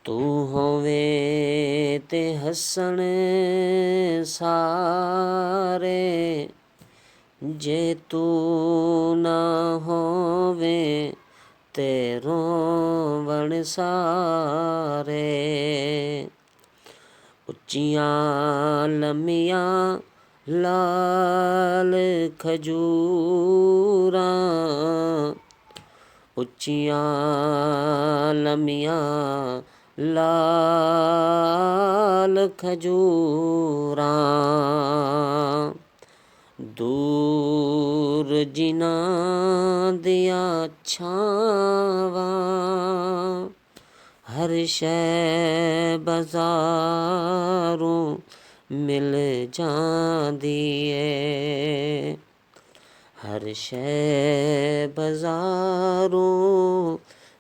ਤੂੰ ਹੋਵੇ ਤੇ ਹੱਸਣ ਸਾਰੇ, ਜੇ ਤੂੰ ਨਾ ਹੋਵੇ ਤੇ ਰੋਵਣ ਸਾਰੇ। ਉੱਚੀਆਂ ਲੰਮੀਆਂ ਲਾਲ ਖਜੂਰਾਂ, ਉੱਚੀਆਂ ਲੰਮੀਆਂ ਲਾਲ ਖਜੂਰਾਂ, ਦੂਰ ਜਿਨ੍ਹਾਂ ਦੀਆਂ ਛਾਵਾਂ, ਹਰ ਸ਼ੈ ਬਾਜ਼ਾਰੋਂ ਮਿਲ ਜਾਂਦੀ ਏ, ਹਰ ਸ਼ੈ ਬਾਜ਼ਾਰੋਂ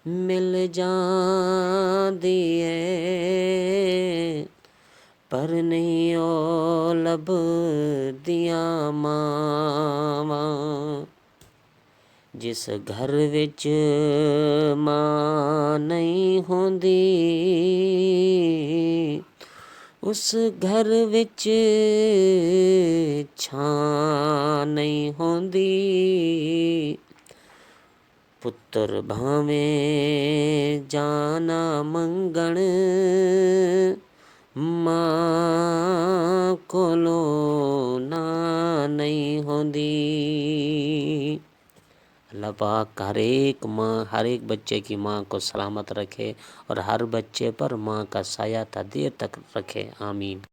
ਮਿਲ ਜਾਂਦੀ ਏ, ਪਰ ਨਹੀਂ ਉਹ ਲੱਭਦੀਆਂ ਮਾਵਾਂ। ਜਿਸ ਘਰ ਵਿੱਚ ਮਾਂ ਨਹੀਂ ਹੁੰਦੀ, ਉਸ ਘਰ ਵਿੱਚ ਛਾਂ ਨਹੀਂ ਹੁੰਦੀ। ਪੁੱਤਰ ਭਾਵੇਂ ਜਾਨਾ ਮੰਗਣ, ਮਾਂ ਕੋਲੋਂ ਨਾ ਨਹੀਂ ਹੁੰਦੀ। अल्लाह पाक हर एक माँ, हर एक बच्चे की माँ को सलामत रखे और हर बच्चे पर माँ का साया था देर तक रखे। आमीन।